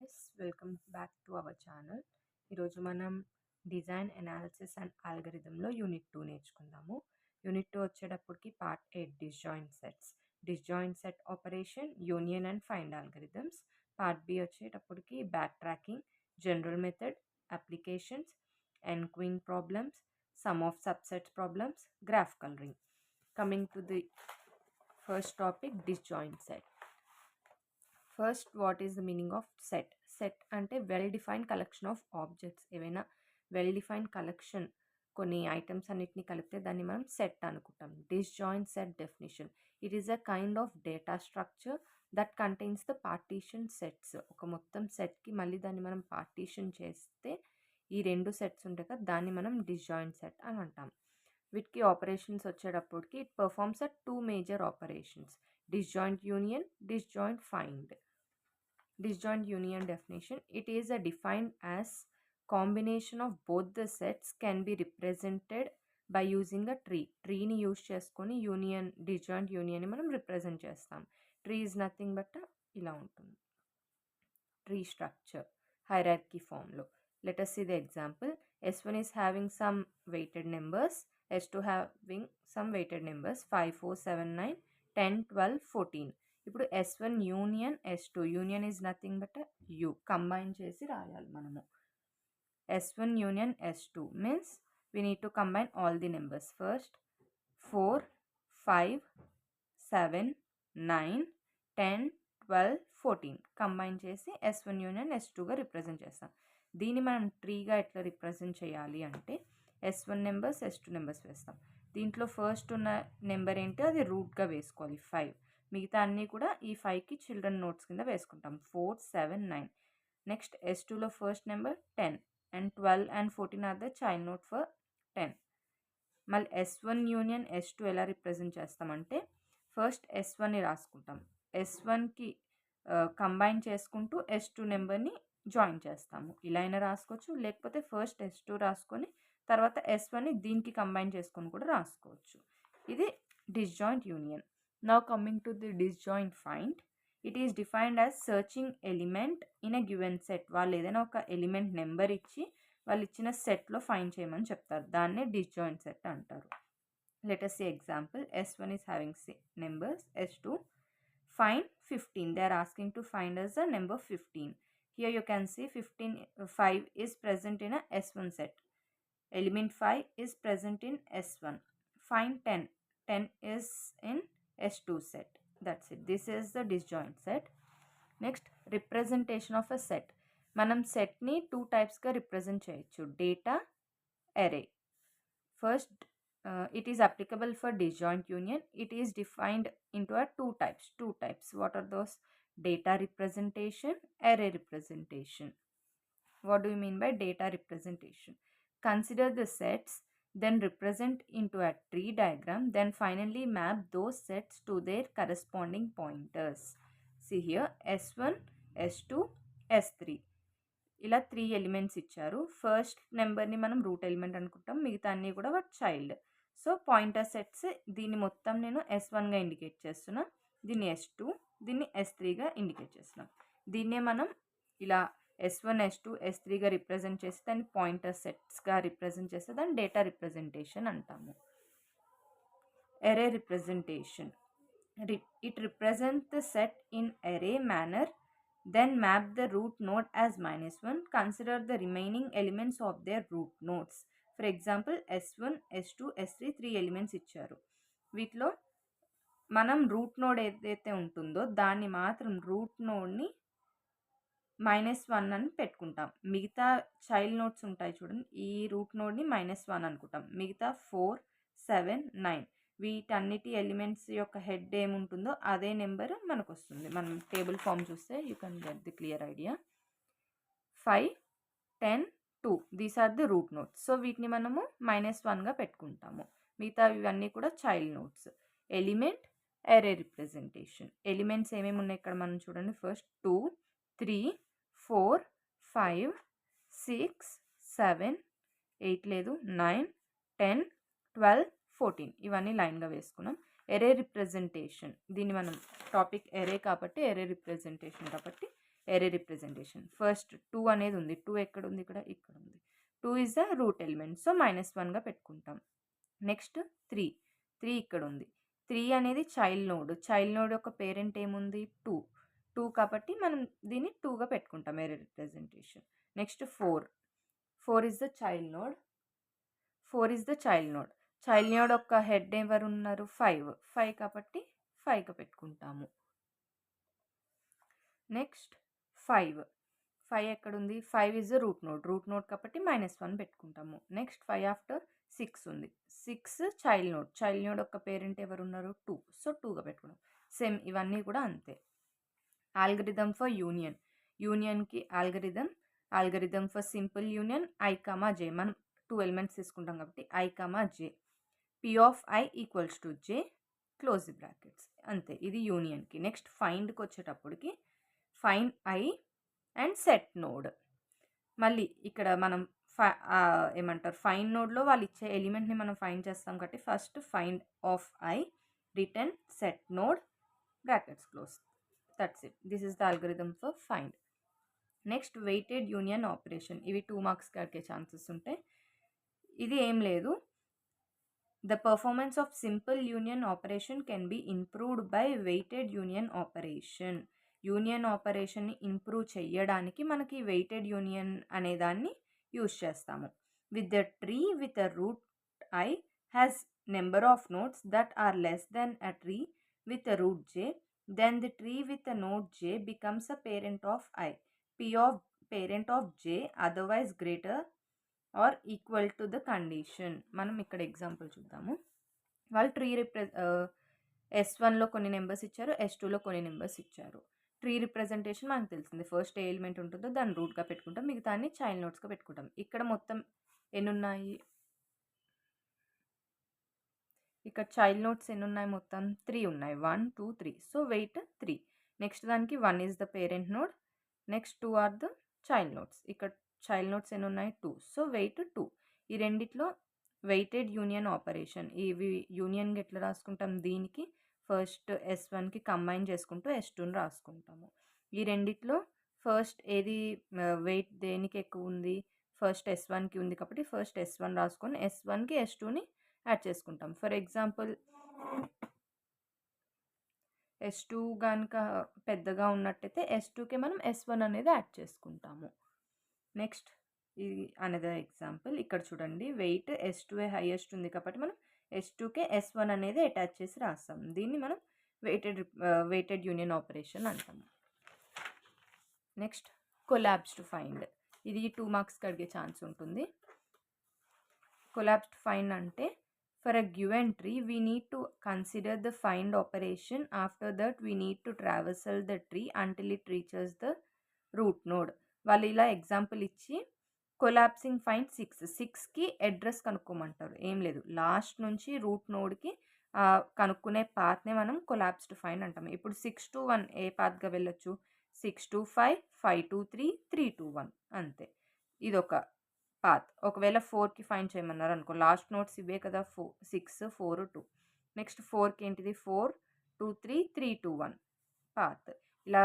Guys, welcome back to our channel. ఈరోజు మనం design analysis and ఆల్గరిథంలో యూనిట్ 2 నేర్చుకుందాము. యూనిట్ 2 వచ్చేటప్పటికి part 8 disjoint sets, disjoint set operation, union and find algorithms. Part B వచ్చేటప్పటికి backtracking, general method, applications, N queen problems, sum of subsets problems, graph colouring. Coming to the first topic, disjoint set. First, what is the meaning of set? Set అంటే well defined collection of objects. ఏవైనా well defined collection, కొన్ని items అన్నిటిని కలిపితే దాన్ని మనం set అనుకుంటాం. Disjoint set definition: it is a kind of data structure that contains the partition sets. ఒక మొత్తం సెట్కి మళ్ళీ దాన్ని మనం పార్టీషన్ చేస్తే ఈ రెండు సెట్స్ ఉంటాయి కదా, దాన్ని మనం డిస్జాయింట్ సెట్ అని అంటాం. వీటికి ఆపరేషన్స్ వచ్చేటప్పటికి it performs a two major operations: disjoint union, disjoint find. Disjoint union definition: it is defined as combination of both the sets can be represented by using a tree. Tree ni use cheskoni union, disjoint union ni manam represent chestam. Tree is nothing but ila untundi, tree structure, hierarchy form lo. Let us see the example. S1 is having some weighted numbers, S2 having some weighted numbers 5, 4, 7, 9, 10, 12, 14. ఇప్పుడు S1 union S2, union is nothing but you, combine చేసి రాయాలి మనము. S1 union S2 means we need to combine all the numbers. First 4, 5, 7, 9, 10, 12, 14 combine చేసి S1 union S2గా represent చేస్తాం. దీన్ని మనం ట్రీగా ఎట్లా represent చేయాలి అంటే S1 నెంబర్స్ S2 నెంబర్స్ వేస్తాం. దీంట్లో ఫస్ట్ ఉన్న నెంబర్ ఏంటి, అది రూట్గా వేసుకోవాలి 5. మిగతా అన్నీ కూడా ఈ 5కి చిల్డ్రన్ నోట్స్ కింద వేసుకుంటాం. 4, 7, 9. నెక్స్ట్ S2లో first number 10 and 12 and 14 are the child node for 10. మళ్ళీ S1 యూనియన్ S2 ఎలా రిప్రజెంట్ చేస్తామంటే ఫస్ట్ S1ని రాసుకుంటాం, S1కి కంబైన్ చేసుకుంటూ S2 నెంబర్ని జాయిన్ చేస్తాము. ఇలా అయినా రాసుకోవచ్చు, లేకపోతే ఫస్ట్ S2 రాసుకొని తర్వాత S1ని దీనికి కంబైన్ చేసుకొని కూడా రాసుకోవచ్చు. ఇది disjoint union. Now coming to the disjoint find, it is defined as searching element in a given set. వాళ్ళు ఏదైనా ఒక ఎలిమెంట్ నెంబర్ ఇచ్చి వాళ్ళు ఇచ్చిన సెట్లో ఫైండ్ చేయమని చెప్తారు, దాన్నే డిస్జాయింట్ సెట్ అంటారు. Let us see example. S1 is having numbers, S2 find 15. They are asking to find us the number 15. Here you can see 5 is present in a S1 set. Element 5 is present in S1. Find 10. 10 is in S2 set. That's it. This is the disjoint set. Next, representation of a set. మనం సెట్ని 2 టైప్స్గా represent చేయొచ్చు, data, అరే. First, it is applicable for disjoint union. It is defined into a two types. What are those? Data representation, array representation. What do you mean by data representation? Consider the sets, then represent into a tree diagram, then finally map those sets to their corresponding pointers. See here, S1, S2, S3. ఇలా 3 elements ఇచ్చారు. First నెంబర్ని మనం route element అనుకుంటాం, మిగతా అన్నీ కూడా వాటి child. So pointer sets, దీన్ని మొత్తం నేను S1గా ఇండికేట్ చేస్తున్నా, దీన్ని S2, దీన్ని S3గా ఇండికేట్ చేస్తున్నాం. దీన్నే మనం ఇలా S1, S2, S3గా రిప్రజెంట్ చేసి దాన్ని పాయింటర్ సెట్స్గా రిప్రజెంట్ చేస్తే దాన్ని డేటా రిప్రజెంటేషన్ అంటాము. అరే representation: it represent the set in అరే manner, then map the root node as -1. Consider the remaining elements of their root nodes. For example, S1, S2, S3 3 elements ఇచ్చారు. వీటిలో మనం root node ఏదైతే ఉంటుందో దాన్ని మాత్రం రూట్ నోడ్ని -1 అని పెట్టుకుంటాం. మిగతా చైల్డ్ నోడ్స్ ఉంటాయి చూడండి, ఈ రూట్ నోడ్ని -1 అనుకుంటాం. మిగతా 4, 7, 9 వీటన్నిటి ఎలిమెంట్స్ యొక్క హెడ్ ఏముంటుందో అదే నెంబర్ మనకు వస్తుంది. మనం టేబుల్ ఫామ్ చూస్తే you can get the clear idea. 5, 10, 2 these are the root notes. సో వీటిని మనము -1గా పెట్టుకుంటాము. మిగతా ఇవన్నీ కూడా child notes. Element, array representation. Elements ఏమేమి ఉన్నాయి ఇక్కడ మనం చూడండి. ఫస్ట్ 2, 3, 4, 5, 6, 7, 8 లేదు, 9, 10, 12, 14 ఇవన్నీ లైన్గా వేసుకున్నాం. ఎరే రిప్రజెంటేషన్, దీన్ని మనం టాపిక్ ఎరే కాబట్టి ఎరే రిప్రజెంటేషన్ కాబట్టి ఎరే రిప్రజెంటేషన్. ఫస్ట్ 2 అనేది ఉంది. 2 ఎక్కడుంది? ఇక్కడ ఉంది. 2 is the root element. So -1గా పెట్టుకుంటాం. నెక్స్ట్ 3 ఇక్కడ ఉంది. 3 అనేది చైల్డ్ నోడ్. చైల్డ్ నోడ్ యొక్క పేరెంట్ ఏముంది? 2 కాబట్టి మనం దీన్ని 2గా పెట్టుకుంటాం array representation. Next 4 is the child node. Child node యొక్క హెడ్ ఎవరు ఉన్నారు? 5 కాబట్టి 5గా పెట్టుకుంటాము. నెక్స్ట్ 5 ఎక్కడుంది? 5 ఈజ్ ద రూట్ నోడ్ కాబట్టి -1 పెట్టుకుంటాము. నెక్స్ట్ 5 ఆఫ్టర్ 6 ఉంది. 6 చైల్డ్ నోడ్ యొక్క పేరెంట్ ఎవరు ఉన్నారు? 2. సో 2గా పెట్టుకున్నాం. సేమ్ ఇవన్నీ కూడా అంతే. ఆల్గరిథం ఫర్ యూనియన్కి algorithm for simple union I, J. మనం 2 ఎలిమెంట్స్ తీసుకుంటాం కాబట్టి I, J. P of I equals to J, close the brackets. అంతే, ఇది యూనియన్కి. నెక్స్ట్ ఫైండ్కి వచ్చేటప్పటికి find I and set node. మళ్ళీ ఇక్కడ మనం ఏమంటారు, ఫైండ్ నోడ్లో వాళ్ళు ఇచ్చే ఎలిమెంట్ని మనం ఫైండ్ చేస్తాం కాబట్టి first find of I, return set node, brackets close. That's it. This is the algorithm for find. Next weighted union operation. ఇవి 2 మార్క్స్కి అడిగే ఛాన్సెస్ ఉంటాయి. ఇది ఏం లేదు, the performance of simple union operation can be improved by weighted union operation. Union ఆపరేషన్ని improve చేయడానికి మనకి వెయిటెడ్ యూనియన్ అనే దాన్ని యూజ్ చేస్తాము. With the tree with a root I has number of nodes that are less then a tree with a root J, then the tree with a node J becomes a parent of I. P of parent of J otherwise greater or equal to the condition. మనం ఇక్కడ example చూద్దాము. వాళ్ళు tree S1లో కొన్ని numbers ఇచ్చారు, S2లో కొన్ని numbers ఇచ్చారు. Tree representation మనకు తెలిసింది. ఫస్ట్ ఏ ఎలిమెంట్ ఉంటుందో దాన్ని రూట్గా పెట్టుకుంటాం, మిగతాన్ని చైల్డ్ నోడ్స్గా పెట్టుకుంటాం. ఇక్కడ మొత్తం ఎన్ని ఉన్నాయి? ఇక్కడ చైల్డ్ నోట్స్ ఎన్ని ఉన్నాయి? మొత్తం 3 ఉన్నాయి. 1, 2, 3. So wait 3. నెక్స్ట్ దానికి 1 is the parent node, next 2 are the child notes. ఇక్కడ చైల్డ్ నోట్స్ ఎన్ని ఉన్నాయి? 2. So weight 2. ఈ రెండిట్లో వెయిటెడ్ యూనియన్ ఆపరేషన్. ఇవి యూనియన్కి ఎట్లా రాసుకుంటాం? దీనికి ఫస్ట్ S1కి కంబైన్ చేసుకుంటూ S2ని రాసుకుంటాము. ఈ రెండిట్లో ఫస్ట్ ఏది వెయిట్ దేనికి ఎక్కువ ఉంది? ఫస్ట్ S1కి ఉంది కాబట్టి ఫస్ట్ S1 రాసుకొని S1కి S2ని యాడ్ చేసుకుంటాం. ఫర్ ఎగ్జాంపుల్ S2 కనుక పెద్దగా ఉన్నట్టయితే S2కి మనం S1 అనేది యాడ్ చేసుకుంటాము. నెక్స్ట్ ఇది అనదర్ ఎగ్జాంపుల్. ఇక్కడ చూడండి, వెయిట్ S2 హైయెస్ట్ ఉంది కాబట్టి మనం S2కే S1 అనేది అటాచ్ చేసి రాస్తాం. దీన్ని మనం వెయిటెడ్ యూనియన్ ఆపరేషన్ అంటాము. Next collapsed find. ఇది 2 మార్క్స్కి అడిగే ఛాన్స్ ఉంటుంది. కొలాప్స్డ్ ఫైండ్ అంటే for a given tree we need to consider the find operation. After that we need to traversal the tree until it reaches the root node. వాళ్ళు ఇలా example ఇచ్చి collapsing find 6కి address కనుక్కోమంటారు. ఏం లేదు, last నుంచి route నోడ్కి కనుక్కునే పాత్నే మనం collapsed find అంటాము. ఇప్పుడు 6 to 1 ఏ పాత్గా వెళ్ళొచ్చు? 6 to 5, 5 to 3, 3 to 1 అంతే. ఇదొక పాత్. ఒకవేళ 4కి ఫైండ్ చేయమన్నారు అనుకో, లాస్ట్ నోట్స్ ఇవే కదా, 6, 4, 2. నెక్స్ట్ 4కి ఏంటిది? 4, 2, 3, 3, 2, 1 పాత్. ఇలా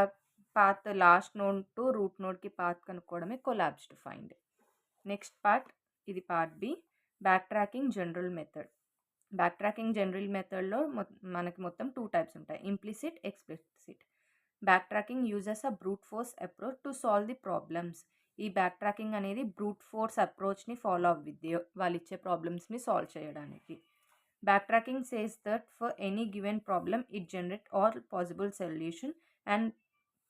path last node to root నోడ్కి పాత్ కనుక్కోవడమే కొలాప్స్డ్ ఫైండ్. నెక్స్ట్ పార్ట్, ఇది part B, backtracking general method. Backtracking general మెథడ్లో మనకి మొత్తం 2 టైప్స్ ఉంటాయి, implicit, explicit. Backtracking uses a brute force approach to solve the problems. ఈ backtracking అనేది brute force అప్రోచ్ని follow అవ్విద్ది వాళ్ళు ఇచ్చే ప్రాబ్లమ్స్ని సాల్వ్ చేయడానికి. Backtracking says that for any given problem it generate all possible solution and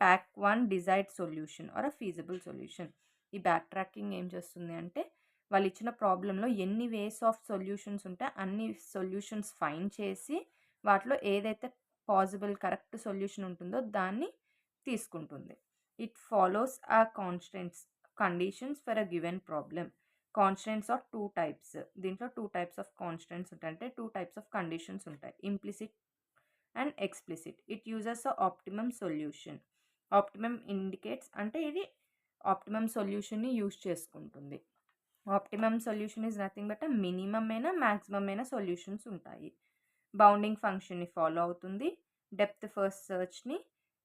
pack one desired solution or a feasible solution. ఈ back tracking ఏం చేస్తుంది అంటే వాళ్ళు ఇచ్చిన ప్రాబ్లంలో ఎన్ని వేస్ ఆఫ్ సొల్యూషన్స్ ఉంటే అన్ని సొల్యూషన్స్ ఫైండ్ చేసి వాటిలో ఏదైతే పాసిబుల్ కరెక్ట్ సొల్యూషన్ ఉంటుందో దాన్ని తీసుకుంటుంది. ఇట్ ఫాలోస్ ఆ conditions for a given problem. Constraints are 2 types. దీంట్లో 2 types of constraints ఉంటాయి, అంటే 2 types of conditions ఉంటాయి, implicit and explicit. It uses a optimum solution. Optimum indicates అంటే ఇది ఆప్టిమమ్ సొల్యూషన్ని యూజ్ చేసుకుంటుంది. Optimum solution is nothing but minimum అయినా maximum అయినా solutions ఉంటాయి. బౌండింగ్ ఫంక్షన్ని ఫాలో అవుతుంది. డెప్త్ ఫస్ట్ సర్చ్ని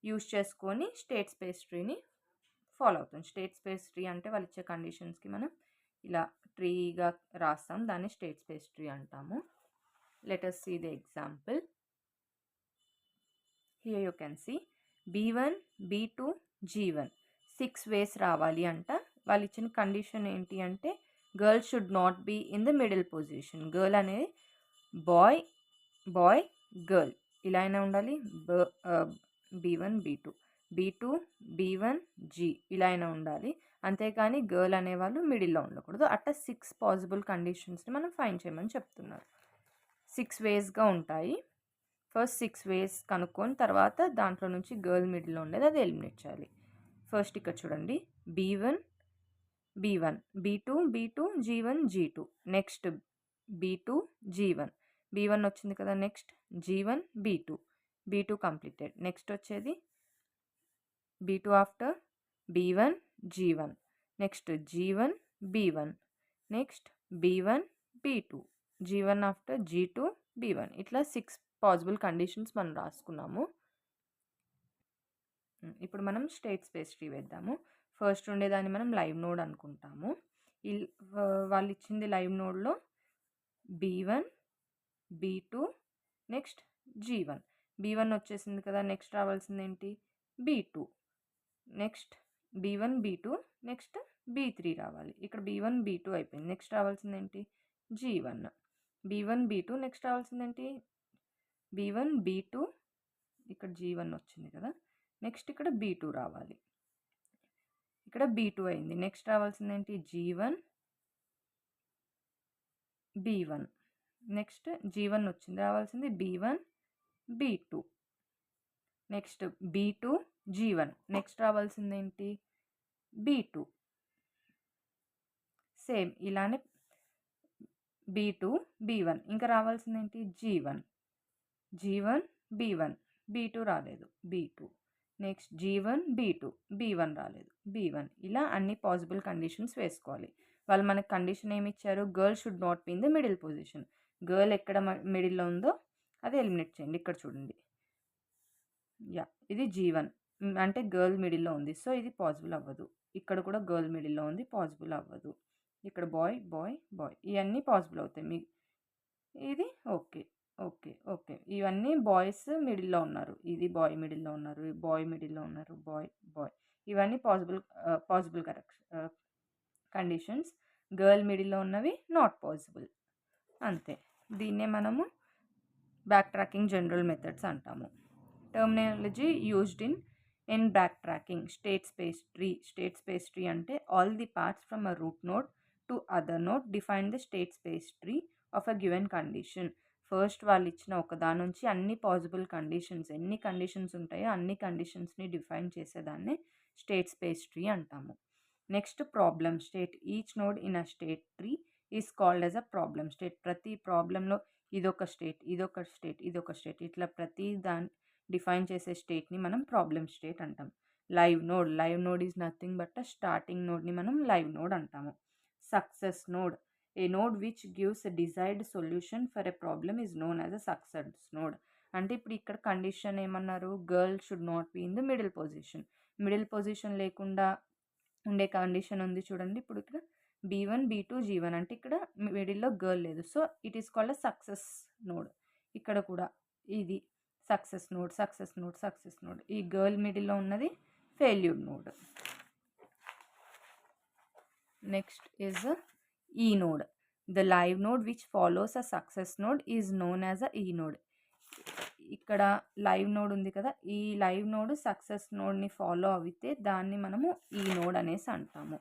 యూజ్ చేసుకొని స్టేట్ స్పేస్ ట్రీని ఫాలో అవుతాం. స్టేట్ స్పేస్ ట్రీ అంటే వాళ్ళు ఇచ్చే కండిషన్స్కి మనం ఇలా ట్రీగా రాస్తాం, దాన్ని స్టేట్ స్పేస్ ట్రీ అంటాము. Let us see the example. Here you can see B1, B2, G1 6 ways రావాలి అంట. వాళ్ళు ఇచ్చిన కండిషన్ ఏంటి అంటే girl should not be in the middle position. Girl అనేది బాయ్ బాయ్ గర్ల్ ఇలా అయినా ఉండాలి. B1 B2 B2 B1 G ఇలా అయినా ఉండాలి. అంతేకాని గర్ల్ అనేవాళ్ళు మిడిల్లో ఉండకూడదు. అట్లా 6 పాసిబుల్ కండిషన్స్ని మనం ఫైండ్ చేయమని చెప్తున్నారు. 6 వేస్గా ఉంటాయి. ఫస్ట్ 6 వేస్ కనుక్కొని తర్వాత దాంట్లో నుంచి గర్ల్ మిడిల్లో ఉండేది అది ఎలిమినేట్ చేయాలి. ఫస్ట్ ఇక్కడ చూడండి B1 B1 B2 B2 G1 G2 next B2 G1 B1 వచ్చింది కదా. Next G1 B2 B2 completed. Next వచ్చేది B2 after B1 G1 next G1 B1 next B1 B2 G1 after G2 B1 ఇట్లా 6 possible conditions మనం రాసుకున్నాము. ఇప్పుడు మనం state space tree వేద్దాము. First ఉండేదాన్ని మనం లైవ్ నోడ్ అనుకుంటాము. వాళ్ళు ఇచ్చింది లైవ్ నోడ్లో B1 B2 next G1 B1 వచ్చేసింది కదా. నెక్స్ట్ రావాల్సింది ఏంటి B2 next B1 B2 next B3 రావాలి. ఇక్కడ B1 B2 అయిపోయింది. నెక్స్ట్ రావాల్సింది ఏంటి G1 B1 B2 నెక్స్ట్ రావాల్సింది ఏంటి B1 B2 ఇక్కడ G1 వచ్చింది కదా. నెక్స్ట్ ఇక్కడ B2 రావాలి. ఇక్కడ B2 అయింది. నెక్స్ట్ రావాల్సింది ఏంటి G1 B1 నెక్స్ట్ G1 వచ్చింది, రావాల్సింది B1 B2 next B2 G1 next రావాల్సింది ఏంటి B2 సేమ్ ఇలానే B2 B1 ఇంకా రావాల్సింది ఏంటి G1 G1 B1 B2 రాలేదు B2 next G1 B2 B1 రాలేదు B1 ఇలా అన్ని పాసిబుల్ కండిషన్స్ వేసుకోవాలి. వాళ్ళు మనకు కండిషన్ ఏమి ఇచ్చారు girl should not be in the middle position. Girl ఎక్కడ మిడిల్లో ఉందో అది ఎలిమినేట్ చేయండి. ఇక్కడ చూడండి ఇది G1 అంటే గర్ల్ మిడిల్లో ఉంది, సో ఇది పాసిబుల్ అవ్వదు. ఇక్కడ కూడా గర్ల్ మిడిల్లో ఉంది, పాసిబుల్ అవ్వదు. ఇక్కడ బాయ్ బాయ్ బాయ్ ఇవన్నీ పాసిబుల్ అవుతాయి. ఇది ఓకే ఓకే ఓకే ఇవన్నీ బాయ్స్ మిడిల్లో ఉన్నారు, ఇది బాయ్ మిడిల్లో ఉన్నారు, బాయ్ మిడిల్లో ఉన్నారు, బాయ్ బాయ్ ఇవన్నీ పాసిబుల్ కండిషన్స్. గర్ల్ మిడిల్లో ఉన్నవి నాట్ పాసిబుల్. అంతే. దీన్నే మనము బ్యాక్ ట్రాకింగ్ జనరల్ మెథడ్స్ అంటాము. Terminology used in backtracking state space tree అంటే all the parts from a root node to other node define the state space tree of a given condition. First వాళ్ళు ఇచ్చిన ఒక దాని నుంచి అన్ని possible conditions ఎన్ని conditions ఉంటాయో అన్ని కండిషన్స్ని డిఫైన్ చేసేదాన్ని స్టేట్ స్పేస్ ట్రీ అంటాము. Next problem state. Each node in a state tree is called as a problem state. ప్రతి ప్రాబ్లంలో ఇదొక స్టేట్ ఇదొక స్టేట్ ఇదొక స్టేట్ ఇట్లా ప్రతి దాన్ని డిఫైన్ చేసే స్టేట్ని మనం ప్రాబ్లమ్ స్టేట్ అంటాం. Live node is nothing but starting నోడ్ని మనం లైవ్ నోడ్ అంటాము. Success node. A node which gives a desired solution for a problem is known as a success node. అంటే ఇప్పుడు ఇక్కడ కండిషన్ ఏమన్నారు girl should not be in the middle position. Middle position లేకుండా ఉండే condition ఉంది చూడండి. ఇప్పుడు ఇక్కడ B1 B2 G1 అంటే ఇక్కడ మిడిల్లో గర్ల్ లేదు, so it is called a success node. ఇక్కడ కూడా ఇది సక్సెస్ నోడ్. ఈ గర్ల్ మిడిల్లో ఉన్నది ఫెయిల్యూర్ నోడ్. నెక్స్ట్ ఈజ్ ఈ node. The live node which follows a success node is known as అ ఈ నోడ్. ఇక్కడ లైవ్ నోడ్ ఉంది కదా, ఈ లైవ్ నోడ్ సక్సెస్ నోడ్ని ఫాలో అయితే దాన్ని మనము ఈ నోడ్ అనేసి అంటాము.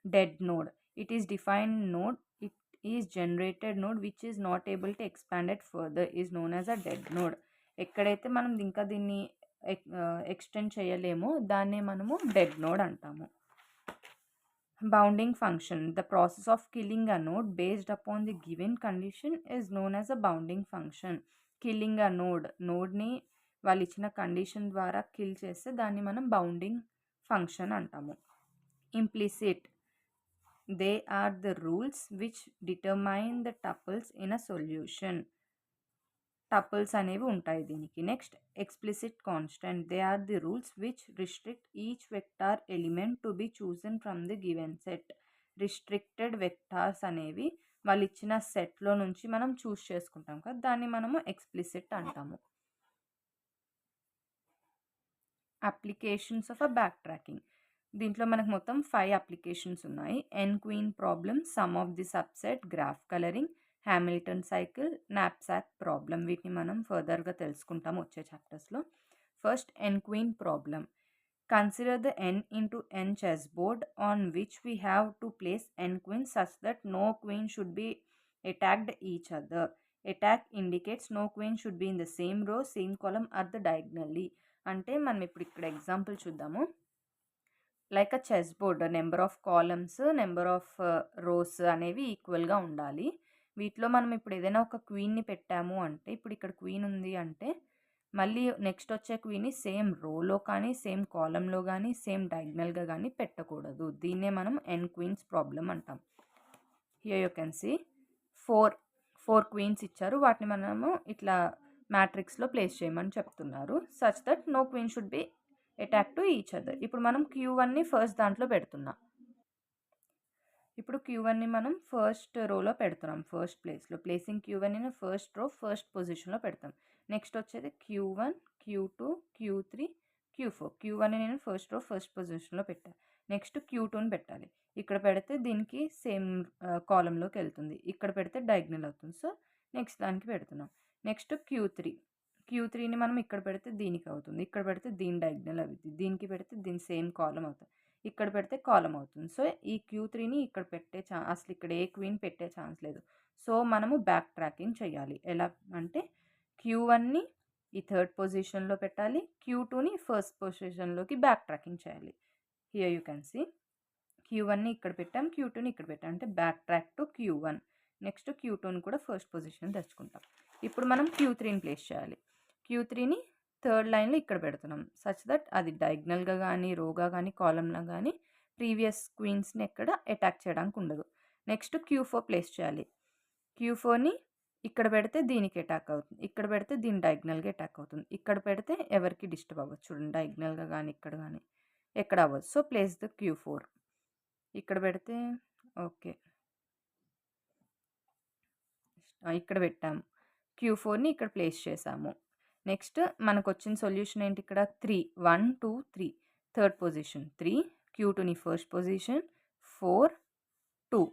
Dead node. It is defined node it is generated node which is not able to expanded further is known as a dead node. ఎక్కడైతే మనం ఇంకా దీన్ని ఎక్స్టెండ్ చేయలేమో దాన్నే మనము డెడ్ నోడ్ అంటాము. Bounding function. The process of killing a node based upon the given condition is known as a bounding function. Killing a నోడ్ని వాళ్ళు ఇచ్చిన కండిషన్ ద్వారా కిల్ చేస్తే దాన్ని మనం బౌండింగ్ ఫంక్షన్ అంటాము. Implicit. They are the rules which determine the tuples in a solution. Tuples అనేవి ఉంటాయి దీనికి. Next explicit constant. They are the rules which restrict each vector element to be chosen from the given set. Restricted vectors అనేవి వాళ్ళు ఇచ్చిన సెట్లో నుంచి మనం చూస్ చేసుకుంటాం కదా, దాన్ని మనము ఎక్స్ప్లిసిట్ అంటాము. Applications of a backtracking. దీంట్లో మనకు మొత్తం 5 అప్లికేషన్స్ ఉన్నాయి. N queen problem, sum of the subset, graph colouring, Hamilton cycle, knapsack problem. వీటిని మనం ఫర్దర్గా తెలుసుకుంటాము వచ్చే చాప్టర్స్లో. First N queen problem. Consider the n into n chessboard on which we have to place n queens such that no queen should be attacked each other. Attack indicates no queen should be in the same row, same column or the diagonally. అంటే మనం ఇప్పుడు ఇక్కడ example చూద్దాము. Like a chess board, number of columns, number of rose అనేవి ఈక్వల్గా ఉండాలి. వీటిలో మనం ఇప్పుడు ఏదైనా ఒక క్వీన్ని పెట్టాము అంటే, ఇప్పుడు ఇక్కడ క్వీన్ ఉంది అంటే మళ్ళీ నెక్స్ట్ వచ్చే క్వీన్ని సేమ్ రోలో కానీ, సేమ్ కాలంలో కానీ, సేమ్ డయాగ్నల్గా కానీ పెట్టకూడదు. దీన్నే మనం ఎన్ క్వీన్స్ ప్రాబ్లం అంటాం. Here you can see four queens ఇచ్చారు. వాటిని మనము ఇట్లా మ్యాట్రిక్స్లో ప్లేస్ చేయమని చెప్తున్నారు. Such that no queen should be attack to each other. ఇప్పుడు మనం Q1ని ఫస్ట్ దాంట్లో పెడుతున్నాం. ఇప్పుడు Q1ని మనం ఫస్ట్ రోలో పెడుతున్నాం, ఫస్ట్ ప్లేస్లో. Placing Q1 in first row, first పొజిషన్లో పెడతాం. నెక్స్ట్ వచ్చేది Q1, Q2, Q3, Q4. Q1ని నేను ఫస్ట్ రో, ఫస్ట్ పొజిషన్లో పెట్టాను. నెక్స్ట్ Q2ని పెట్టాలి. ఇక్కడ పెడితే దీనికి సేమ్ కాలంలోకి వెళ్తుంది, ఇక్కడ పెడితే డయాగ్నల్ అవుతుంది. సో నెక్స్ట్ దానికి పెడుతున్నాం. నెక్స్ట్ Q3ని మనం ఇక్కడ పెడితే దీనికి అవుతుంది, ఇక్కడ పెడితే దీని డయాగ్నల్ అవుతుంది, దీనికి పెడితే దీని సేమ్ కాలం అవుతుంది, ఇక్కడ పెడితే కాలం అవుతుంది. సో ఈ Q3ని ఇక్కడ పెట్టే అసలు ఇక్కడ ఏ క్వీన్ పెట్టే ఛాన్స్ లేదు. సో మనము బ్యాక్ ట్రాకింగ్ చేయాలి. ఎలా అంటే Q1ని ఈ థర్డ్ పొజిషన్లో పెట్టాలి, Q2ని ఫస్ట్ పొజిషన్లోకి బ్యాక్ ట్రాకింగ్ చేయాలి. హియర్ యూ కెన్ సీ Q1ని ఇక్కడ పెట్టాం, Q2ని ఇక్కడ పెట్టాం, అంటే backtrack to Q1. Next Q2ని కూడా ఫస్ట్ పొజిషన్ తెచ్చుకుంటాం. ఇప్పుడు మనం Q3ని ప్లేస్ చేయాలి. Q3ని థర్డ్ లైన్లో ఇక్కడ పెడుతున్నాం, సచ్ దట్ అది డయాగ్నల్గా కానీ, రోగా కానీ, కాలంలో కానీ ప్రీవియస్ క్వీన్స్ని ఎక్కడ అటాక్ చేయడానికి ఉండదు. నెక్స్ట్ Q4 ప్లేస్ చేయాలి. Q4ని ఇక్కడ పెడితే దీనికి అటాక్ అవుతుంది, ఇక్కడ పెడితే దీని డయాగ్నల్గా అటాక్ అవుతుంది, ఇక్కడ పెడితే ఎవరికి డిస్టర్బ్ అవ్వచ్చు. చూడండి, డయాగ్నల్గా కానీ ఇక్కడ కానీ ఎక్కడ అవ్వదు. So place the Q4. ఇక్కడ పెడితే ఓకే, ఇక్కడ పెట్టాము. Q4ని ఇక్కడ ప్లేస్ చేసాము. నెక్స్ట్ మనకు వచ్చిన సొల్యూషన్ ఏంటి? ఇక్కడ 3, 1, 2, 3 థర్డ్ పొజిషన్ 3, Q2ని ఫస్ట్ పొజిషన్ 4, 2.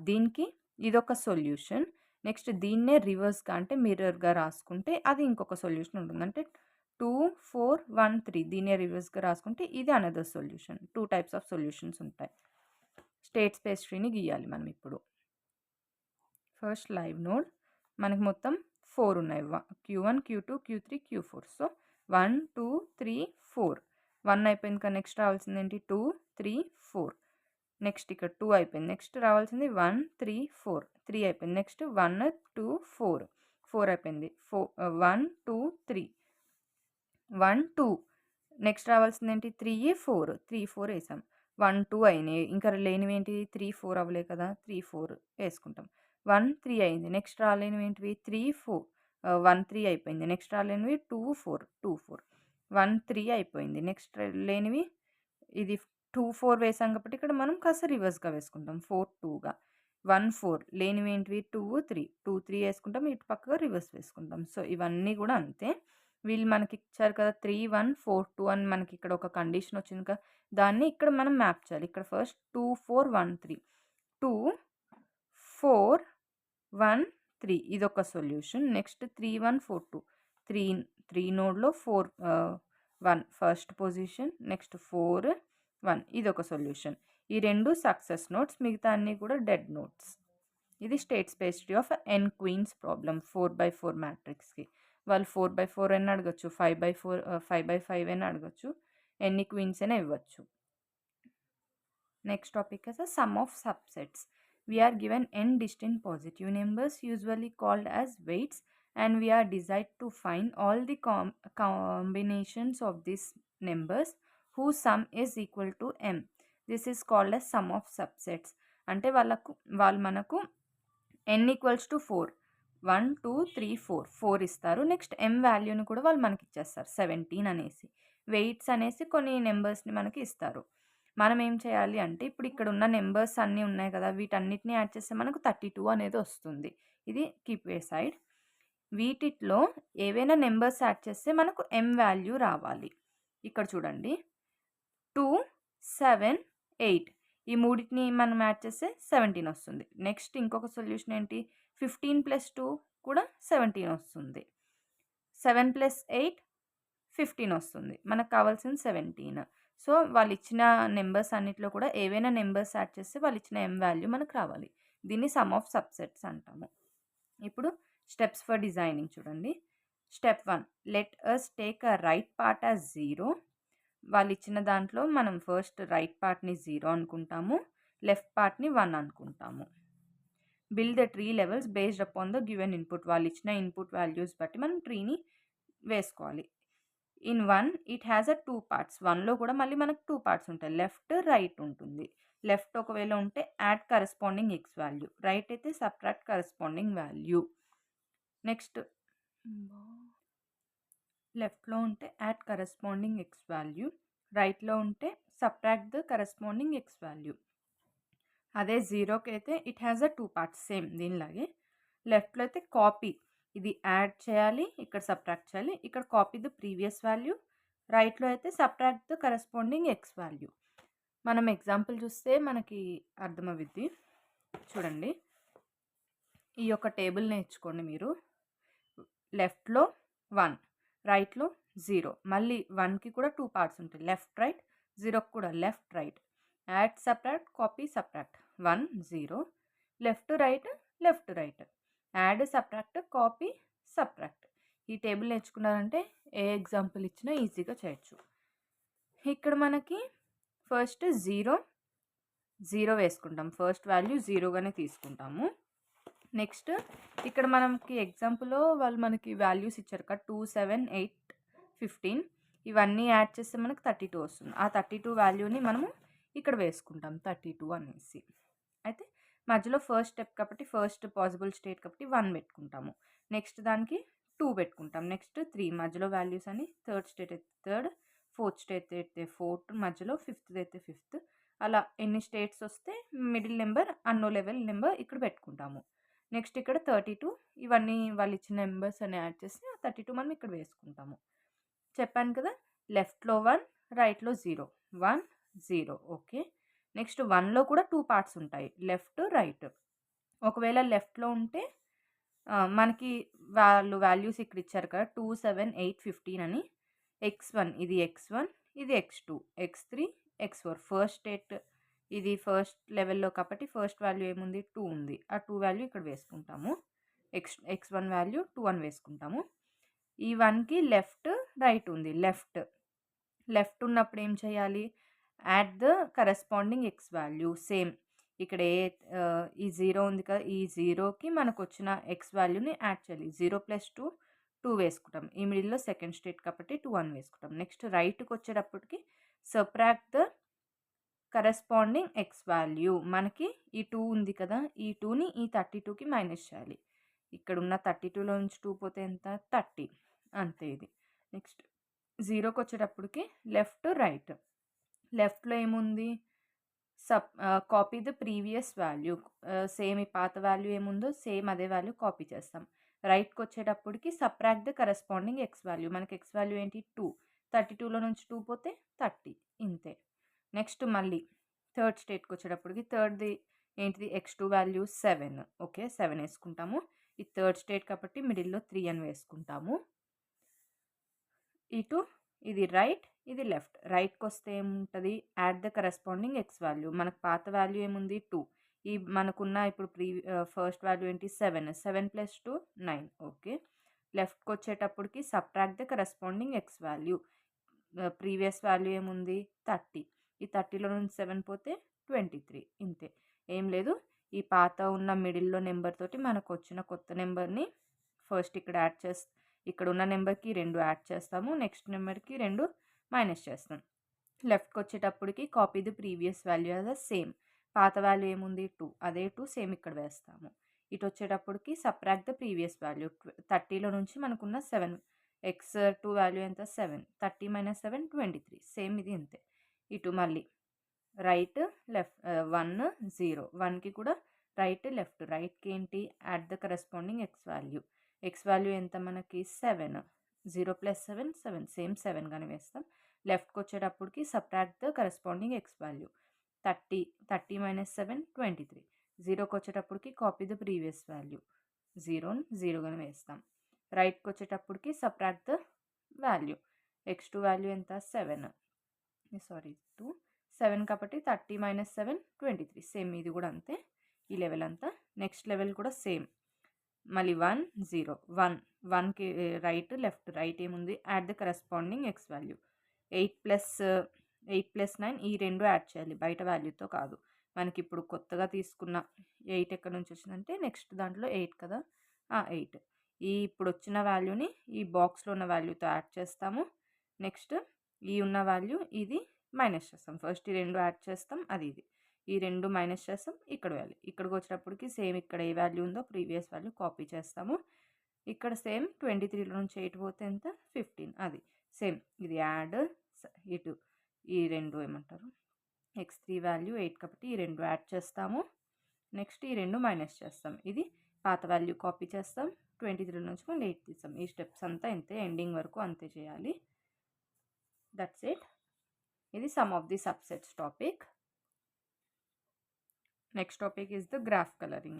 దీనికి ఇదొక సొల్యూషన్. నెక్స్ట్ దీన్నే రివర్స్గా అంటే మిర్రర్గా రాసుకుంటే అది ఇంకొక సొల్యూషన్ ఉంటుంది. అంటే 2, 4, 1, 3 దీన్నే రివర్స్గా రాసుకుంటే ఇది another solution. 2 types of solutions ఉంటాయి. స్టేట్ స్పేస్ ట్రీని గీయాలి మనం ఇప్పుడు. ఫస్ట్ లైవ్ నోడ్ మనకి మొత్తం 4 ఉన్నాయి. Q1, Q2, Q3, Q4. So 1, 2, 3, 4. 1 అయిపోయింది కదా, నెక్స్ట్ రావాల్సింది ఏంటి? 2, 3, 4. నెక్స్ట్ ఇక్కడ 2 అయిపోయింది, నెక్స్ట్ రావాల్సింది 1, 3, 4. 3 అయిపోయింది, నెక్స్ట్ 1, 2, 4. 4 అయిపోయింది, 1, 2, 3. 1, 2. నెక్స్ట్ రావాల్సింది ఏంటి? 3, 4. 3, 4 వేసాం. 1, 2 అయినాయి. ఇంకా లేనివి ఏంటి? 3, 4 అవ్వలే కదా, 3, 4 వేసుకుంటాం. 1, 3 అయింది. నెక్స్ట్ రాలేనివి ఏంటివి? 3, 4. 1, 3 అయిపోయింది. నెక్స్ట్ రాలేనివి 2, 4. 2, 4. 1, 3 అయిపోయింది. నెక్స్ట్ లేనివి ఇది 2, 4 వేసాం కాబట్టి ఇక్కడ మనం కాస్త రివర్స్గా వేసుకుంటాం, 4, 2గా. 1, 4 లేనివి ఏంటివి? 2, 3. 2, 3 వేసుకుంటాం, ఇటు పక్కగా రివర్స్ వేసుకుంటాం. సో ఇవన్నీ కూడా అంతే. వీళ్ళు మనకి ఇచ్చారు కదా 3, 1, 4, 2 అని మనకి ఇక్కడ ఒక కండిషన్ వచ్చింది కదా, దాన్ని ఇక్కడ మనం మ్యాప్ చేయాలి. ఇక్కడ ఫస్ట్ 2, 4, 1, 3. 2, 4, 1, 3 ఇదొక సొల్యూషన్. నెక్స్ట్ 3, 1, 4, 2. 3 నోడ్లో 4, 1 ఫస్ట్ పొజిషన్, నెక్స్ట్ 4, 1 ఇదొక సొల్యూషన్. ఈ రెండు సక్సెస్ నోట్స్, మిగతా అన్నీ కూడా డెడ్ నోట్స్. ఇది state space tree of N queens problem 4x4 మ్యాట్రిక్స్కి. వాళ్ళు 4x4 అయినా అడగచ్చు, 5x4, 5x5 అయినా అడగచ్చు, ఎన్ని క్వీన్స్ అయినా ఇవ్వచ్చు. Next topic is a sum of subsets. We are given n distinct positive numbers usually called as weights, and we are desired to find all the combinations of these numbers whose sum is equal to m. This is called as sum of subsets. అంటే వాళ్ళు మనకు n = 4 1 2 3 4 ఇస్తారు. Next m వాల్యూని కూడా వాళ్ళు మనకి ఇచ్చేస్తారు 17 అనేసి. వెయిట్స్ అనేసి కొన్ని నెంబర్స్‌ని మనకి ఇస్తారు. మనం ఏం చేయాలి అంటే ఇప్పుడు ఇక్కడ ఉన్న నెంబర్స్ అన్నీ ఉన్నాయి కదా! వీటన్నిటిని యాడ్ చేస్తే మనకు 32 అనేది వస్తుంది. ఇది కీప్ ఎ సైడ్. వీటిట్లో ఏవైనా నెంబర్స్ యాడ్ చేస్తే మనకు m వాల్యూ రావాలి. ఇక్కడ చూడండి 2, 7, 8 ఈ మూడిటిని మనం యాడ్ చేస్తే 17 వస్తుంది. నెక్స్ట్ ఇంకొక సొల్యూషన్ ఏంటి 15 + 2 కూడా 17 వస్తుంది. 7 + 8 15 వస్తుంది. మనకు కావాల్సింది 17. సో, వాళ్ళిచ్చిన నెంబర్స్ అన్నిట్లో కూడా ఏవైనా నెంబర్స్ యాడ్ చేస్తే వాళ్ళిచ్చిన m వాల్యూ మనకు రావాలి. దీన్ని సమ్ ఆఫ్ సబ్సెట్స్ అంటాము. ఇప్పుడు స్టెప్స్ ఫర్ డిజైనింగ్ చూడండి. Step 1 let us take a right part as 0. వాళ్ళిచ్చిన దాంట్లో మనం ఫస్ట్ రైట్ పార్ట్‌ని 0 అనుకుంటాము. లెఫ్ట్ పార్ట్‌ని 1 అనుకుంటాము. Build the tree levels based upon the given input. వాళ్ళిచ్చిన ఇన్పుట్ వాల్యూస్ బట్టి మనం ట్రీని వేసుకోవాలి. In 1 it has a 2 parts. 1లో కూడా మళ్ళీ మనకు 2 పార్ట్స్ ఉంటాయి. లెఫ్ట్, రైట్ ఉంటుంది. లెఫ్ట్ ఒకవేళ ఉంటే add corresponding x value. Right అయితే సబ్ట్రాక్ట్ కరస్పాండింగ్ వాల్యూ. నెక్స్ట్ లెఫ్ట్‌లో ఉంటే యాడ్ కరస్పాండింగ్ x వాల్యూ. రైట్‌లో ఉంటే subtract the corresponding x value. అదే 0కి అయితే it has a 2 parts same దీనిలాగే. లెఫ్ట్‌లో అయితే కాపీ. ఇది యాడ్ చేయాలి, ఇక్కడ సబ్ట్రాక్ట్ చేయాలి. ఇక్కడ కాపీ ద ప్రీవియస్ వాల్యూ. రైట్‌లో అయితే subtract the corresponding x value. మనం ఎగ్జాంపుల్ చూస్తే మనకి అర్థమవుద్ది. చూడండి. ఈ యొక్క టేబుల్ నేర్చుకోండి మీరు. లెఫ్ట్‌లో 1, రైట్‌లో 0. మళ్ళీ 1కి కూడా 2 పార్ట్స్ ఉంటాయి. Left, right. 0కి కూడా left, right. Add, subtract, copy, subtract. 1 0. Left, right, left, right. Add, subtract, copy, subtract. ఈ టేబుల్ నేర్చుకున్నారంటే ఏ ఎగ్జాంపుల్ ఇచ్చినా ఈజీగా చేయొచ్చు. ఇక్కడ మనకి ఫస్ట్ 0 వేసుకుంటాం. ఫస్ట్ వాల్యూ 0గానే తీసుకుంటాము. నెక్స్ట్ ఇక్కడ మనకి ఎగ్జాంపుల్‌లో వాళ్ళు మనకి వాల్యూస్ ఇచ్చారు కదా! 2, 7, 8, 15 ఇవన్నీ యాడ్ చేస్తే మనకు 32 వస్తుంది. ఆ 32 వాల్యూని మనము ఇక్కడ వేసుకుంటాం 32 అనేసి. అయితే మధ్యలో ఫస్ట్ స్టెప్ కాబట్టి ఫస్ట్ పాసిబుల్ స్టేట్ కాబట్టి 1 పెట్టుకుంటాము. నెక్స్ట్ దానికి 2 పెట్టుకుంటాం. నెక్స్ట్ 3 మధ్యలో వాల్యూస్ అని థర్డ్ స్టేట్ అయితే థర్డ్, ఫోర్త్ స్టేట్ అయితే ఫోర్త్, మధ్యలో ఫిఫ్త్ అయితే ఫిఫ్త్. అలా ఎన్ని స్టేట్స్ వస్తే మిడిల్ నెంబర్ అన్నో లెవెల్ నెంబర్ ఇక్కడ పెట్టుకుంటాము. నెక్స్ట్ ఇక్కడ 32 ఇవన్నీ వాళ్ళు ఇచ్చిన నెంబర్స్ అని యాడ్ చేసి ఆ 32 మనం ఇక్కడ వేసుకుంటాము. చెప్పాను కదా! లెఫ్ట్‌లో 1, రైట్‌లో 0. 1 0 ఓకే. నెక్స్ట్ 1లో కూడా 2 పార్ట్స్ ఉంటాయి. Left, right. ఒకవేళ లెఫ్ట్‌లో ఉంటే మనకి వాళ్ళు వాల్యూస్ ఇక్కడ ఇచ్చారు కదా! 2, 7, 8, 15 అని. x1 ఇది x1, ఇది x2, x3, x4 first state ఇది ఫస్ట్ లెవెల్‌లో కాబట్టి ఫస్ట్ వాల్యూ ఏముంది 2 ఉంది. ఆ 2 వాల్యూ ఇక్కడ వేసుకుంటాము. x1 వాల్యూ 2 అని వేసుకుంటాము. ఈ 1కి లెఫ్ట్, రైట్ ఉంది. లెఫ్ట్ ఉన్నప్పుడు ఏం చేయాలి? Add the corresponding x value same. ఇక్కడ ఈ 0 ఉంది కదా! ఈ 0కి మనకొచ్చిన x వాల్యూని యాడ్ చేయాలి. 0 + 2 2 వేసుకుంటాం. ఈ మిడిల్‌లో సెకండ్ స్టేట్ కాబట్టి 2 అని వేసుకుంటాం. నెక్స్ట్ రైట్‌కొచ్చేటప్పటికి subtract the corresponding x value. మనకి ఈ 2 ఉంది కదా! ఈ 2ని ఈ 32కి మైనస్ చేయాలి. ఇక్కడున్న 32లో నుంచి 2 పోతే ఎంత? 30 అంతే ఇది. నెక్స్ట్ 0కొచ్చేటప్పటికి లెఫ్ట్, రైట్. లెఫ్ట్‌లో ఏముంది? Copy the previous value. Same ఈ పాత వాల్యూ ఏముందో సేమ్ అదే వాల్యూ కాపీ చేస్తాం. రైట్‌కొచ్చేటప్పటికి subtract the corresponding x value. మనకి x వాల్యూ ఏంటి? 2. 32లో నుంచి 2 పోతే 30 ఇంతే. నెక్స్ట్ మళ్ళీ థర్డ్ స్టేట్‌కొచ్చేటప్పటికి థర్డ్‌ది ఏంటిది? x2 value 7. ఓకే. 7 వేసుకుంటాము. ఇది థర్డ్ స్టేట్ కాబట్టి మిడిల్‌లో 3 అని వేసుకుంటాము. ఇటు ఇది రైట్, ఇది లెఫ్ట్. రైట్‌కొస్తే ఏముంటది? Add the corresponding x value. మనకు పాత వాల్యూ ఏముంది? 2. ఈ మనకున్న ఇప్పుడు ఫస్ట్ వాల్యూ ఏంటి? 7. 7 + 2 9 ఓకే. లెఫ్ట్‌కొచ్చేటప్పటికి subtract the corresponding x value. Previous value ఏముంది? 30. ఈ 30లో నుంచి 7 పోతే 23 ఇంతే. ఏం లేదు. ఈ పాత ఉన్న మిడిల్‌లో నెంబర్ తోటి మనకొచ్చిన కొత్త నెంబర్‌ని ఫస్ట్ ఇక్కడ యాడ్ ఇక్కడున్న నెంబర్‌కి 2 యాడ్ చేస్తాము. నెక్స్ట్ నెంబర్‌కి 2 మైనస్ చేస్తాం. లెఫ్ట్‌కొచ్చేటప్పటికి copy the previous value as same. పాత వాల్యూ ఏముంది? 2. అదే 2 సేమ్ ఇక్కడ వేస్తాము. ఇటు వచ్చేటప్పటికి సబ్ట్రాక్ట్ ద ప్రీవియస్ వాల్యూ. 30లో నుంచి మనకున్న 7 x2 వాల్యూ ఎంత 7, 30 - 7 23. సేమ్ ఇది అంతే. ఇటు మళ్ళీ రైట్ లెఫ్ట్ 1 0, 1కి కూడా రైట్ లెఫ్ట్. రైట్కి ఏంటి add the corresponding X value. X value ఎంత మనకి 7, 0 + 7 7, సేమ్ 7 గానే వేస్తాం. లెఫ్ట్కి వచ్చేటప్పటికి subtract the corresponding X value. 30 30 - 7 23. 0కి వచ్చేటప్పటికి కాపీ ద ప్రీవియస్ వాల్యూ. 0ని 0 గానే వేస్తాం. రైట్కి వచ్చేటప్పటికి subtract the value. x2 value ఎంత 7, సారీ 2 7 కాబట్టి 30 - 7 23. సేమ్ ఇది కూడా అంతే. ఈ లెవెల్ అంతా. నెక్స్ట్ లెవెల్ కూడా సేమ్. మళ్ళీ 1 0 1, 1కి రైట్ లెఫ్ట్. రైట్ ఏముంది add the corresponding X value. 8 + 9 ఈ రెండు యాడ్ చేయాలి, బయట వాల్యూతో కాదు. మనకి ఇప్పుడు కొత్తగా తీసుకున్న 8 ఎక్కడి నుంచి వచ్చిందంటే నెక్స్ట్ దాంట్లో 8 కదా, 8 ఈ ఇప్పుడు వచ్చిన వాల్యూని ఈ బాక్స్లో ఉన్న వాల్యూతో యాడ్ చేస్తాము. నెక్స్ట్ ఈ ఉన్న వాల్యూ ఇది మైనస్ చేస్తాం. ఫస్ట్ ఈ రెండు యాడ్ చేస్తాం, అది ఇది. ఈ రెండు మైనస్ చేస్తాం, ఇక్కడ వాల్యూ. ఇక్కడికి వచ్చేటప్పటికి సేమ్ ఇక్కడ ఏ వాల్యూ ఉందో ప్రీవియస్ వాల్యూ కాపీ చేస్తాము. ఇక్కడ సేమ్ 23లో నుంచి 8 పోతే ఎంత 15, అది సేమ్. ఇది యాడ్ ఇటు ఈ రెండు ఏమంటారు x3 వాల్యూ 8 కాబట్టి ఈ రెండు యాడ్ చేస్తాము. నెక్స్ట్ ఈ రెండు మైనస్ చేస్తాం. ఇది పాత వాల్యూ కాపీ చేస్తాం. 23 నుంచి మళ్ళీ 8 తీస్తాం. ఈ స్టెప్స్ అంతా ఇంతే, ఎండింగ్ వరకు అంతే చేయాలి. That's it. ఇది sum of the subsets topic. Next topic is the graph coloring.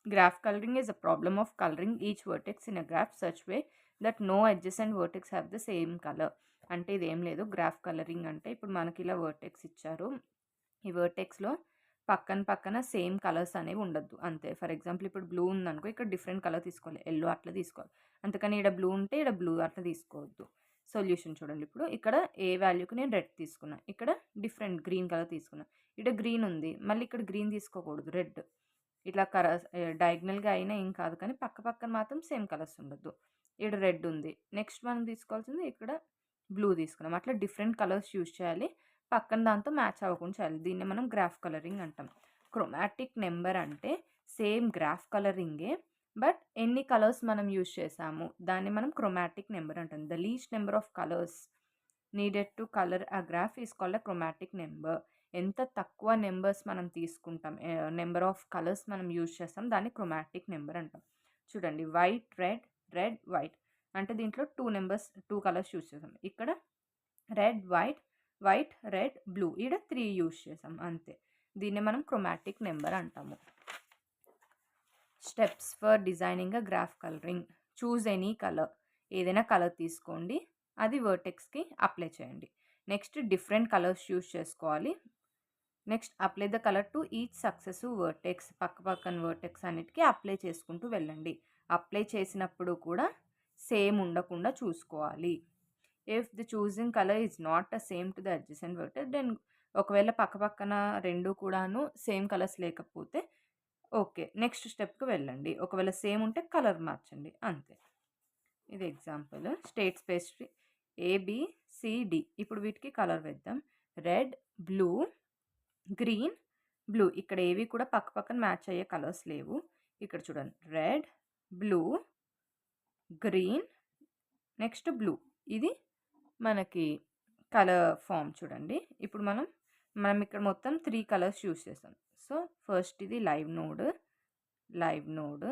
Graph coloring is a problem of coloring each vertex in a graph such way that no adjacent vertex have the same color. అంటే ఇదేం లేదు, graph colouring అంటే ఇప్పుడు మనకి ఇలా vertex ఇచ్చారు. ఈ వర్టెక్స్లో పక్కన పక్కన సేమ్ కలర్స్ అనేవి ఉండద్దు అంతే. ఫర్ ఎగ్జాంపుల్ ఇప్పుడు బ్లూ ఉందనుకో, ఇక్కడ డిఫరెంట్ కలర్ తీసుకోవాలి, ఎల్లో అట్లా తీసుకోవాలి. అంతకని ఇక్కడ బ్లూ ఉంటే ఇక్కడ బ్లూ అట్లా తీసుకోవద్దు. సొల్యూషన్ చూడండి. ఇప్పుడు ఇక్కడ ఏ వాల్యూకి నేను రెడ్ తీసుకున్నా, ఇక్కడ డిఫరెంట్ గ్రీన్ కలర్ తీసుకున్నా. ఇక్కడ గ్రీన్ ఉంది, మళ్ళీ ఇక్కడ గ్రీన్ తీసుకోకూడదు, రెడ్. ఇట్లా డయాగ్నల్గా అయినా ఏం కాదు, కానీ పక్క పక్కన మాత్రం సేమ్ కలర్స్ ఉండొద్దు. ఇక్కడ రెడ్ ఉంది, నెక్స్ట్ మనం తీసుకోవాల్సింది ఇక్కడ బ్లూ తీసుకున్నాం. అట్లా డిఫరెంట్ కలర్స్ యూజ్ చేయాలి, పక్కన దాంతో మ్యాచ్ అవ్వకుండా చేయాలి. దీన్ని మనం గ్రాఫ్ కలరింగ్ అంటాం. క్రోమాటిక్ నెంబర్ అంటే సేమ్ గ్రాఫ్ కలరింగే, బట్ ఎన్ని కలర్స్ మనం యూజ్ చేసాము దాన్ని మనం క్రోమాటిక్ నెంబర్ అంటాం. The least number of colours needed to colour a graph is called a chromatic number. ఎంత తక్కువ నెంబర్స్ మనం తీసుకుంటాం, నెంబర్ ఆఫ్ కలర్స్ మనం యూజ్ చేస్తాం, దాన్ని క్రోమాటిక్ నెంబర్ అంటాం. చూడండి, వైట్ రెడ్, రెడ్ వైట్ అంటే దీంట్లో 2 కలర్స్ యూజ్ చేసాం. ఇక్కడ red white, white red blue, ఇక్కడ 3 యూజ్ చేసాం అంతే. దీన్ని మనం క్రోమాటిక్ నెంబర్ అంటాము. Steps for designing a graph colouring. Choose any colour, ఏదైనా కలర్ తీసుకోండి, అది వర్టెక్స్కి అప్లై చేయండి. నెక్స్ట్ డిఫరెంట్ కలర్స్ యూజ్ చేసుకోవాలి. Next apply the colour to each successive vertex. పక్కన వర్టెక్స్ అన్నిటికీ అప్లై చేసుకుంటూ వెళ్ళండి. అప్లై చేసినప్పుడు కూడా సేమ్ ఉండకుండా చూసుకోవాలి. If the choosing colour is not the same to the adjacent vertex, then ఒకవేళ పక్కన రెండు కూడాను సేమ్ కలర్స్ లేకపోతే ఓకే, నెక్స్ట్ స్టెప్కి వెళ్ళండి. ఒకవేళ సేమ్ ఉంటే కలర్ మార్చండి అంతే. ఇది ఎగ్జాంపుల్. State space ABCD. ఇప్పుడు వీటికి కలర్ వేద్దాం. Red blue green blue. ఇక్కడ ఏవి కూడా పక్కన మ్యాచ్ అయ్యే కలర్స్ లేవు. ఇక్కడ చూడండి, red blue green next blue. ఇది మనకి కలర్ ఫామ్ చూడండి. ఇప్పుడు మనం ఇక్కడ మొత్తం 3 కలర్స్ యూజ్ చేస్తాం. సో ఫస్ట్ ఇది live node.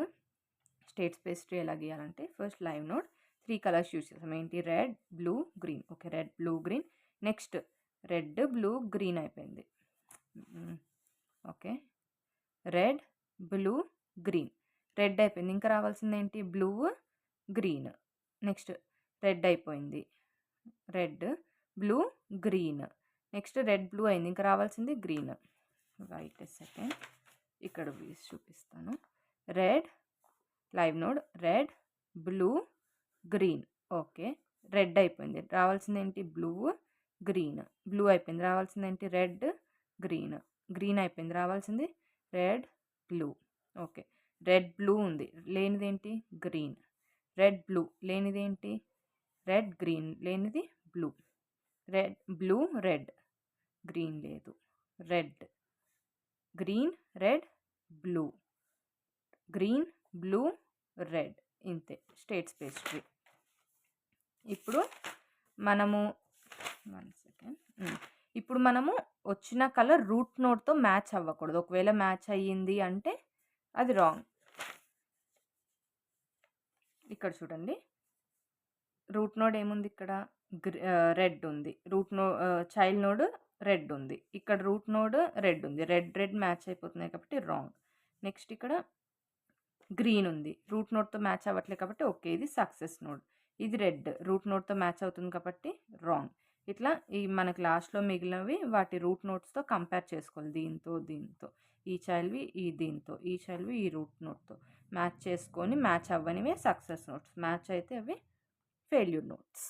State space tree ఎలా గీయాలంటే first live node 3 colours use చేస్తాం. ఏంటి red blue green. Okay, red blue green. Next red blue green అయిపోయింది. Okay, red blue green. Red అయిపోయింది, ఇంకా రావాల్సింది ఏంటి బ్లూ గ్రీన్. నెక్స్ట్ రెడ్ అయిపోయింది, red blue green. Next red blue అయింది, ఇంకా రావాల్సింది గ్రీన్. రైట్ సెకండ్, ఇక్కడ చూపిస్తాను. Red live node red blue green. Okay, red అయిపోయింది, రావాల్సింది ఏంటి బ్లూ గ్రీన్. బ్లూ అయిపోయింది, రావాల్సింది ఏంటి రెడ్ గ్రీన్. గ్రీన్ అయిపోయింది, రావాల్సింది red blue. Okay, red blue ఉంది, లేనిది ఏంటి గ్రీన్. రెడ్ బ్లూ లేనిది ఏంటి రెడ్. గ్రీన్ లేనిది blue. Red blue red. Green లేదు, red green red blue. Green, blue, red, ఇంతే స్టేట్ స్పేస్ ట్రీ. ఇప్పుడు మనము 1 సెకండ్. ఇప్పుడు మనము వచ్చిన కలర్ రూట్ నోడ్తో మ్యాచ్ అవ్వకూడదు. ఒకవేళ మ్యాచ్ అయ్యింది అంటే అది రాంగ్. ఇక్కడ చూడండి, రూట్ నోడ్ ఏముంది, ఇక్కడ రెడ్ ఉంది. చైల్డ్ నోడ్ రెడ్ ఉంది. ఇక్కడ రూట్ నోడ్ రెడ్ ఉంది. రెడ్ మ్యాచ్ అయిపోతున్నాయి కాబట్టి రాంగ్. నెక్స్ట్ ఇక్కడ గ్రీన్ ఉంది, రూట్ నోడ్తో మ్యాచ్ అవ్వట్లేదు కాబట్టి ఓకే, ఇది సక్సెస్ నోడ్. ఇది రెడ్, రూట్ నోడ్తో మ్యాచ్ అవుతుంది కాబట్టి రాంగ్. ఇట్లా ఈ మనకి లాస్ట్లో మిగిలినవి వాటి రూట్ నోట్స్తో కంపేర్ చేసుకోవాలి. దీంతో ఈ చైల్డ్వి దీంతో, ఈ చైల్డ్వి ఈ రూట్ నోట్తో మ్యాచ్ చేసుకొని మ్యాచ్ అవ్వనివే సక్సెస్ నోట్స్, మ్యాచ్ అయితే అవి ఫెయిల్యూర్ నోట్స్.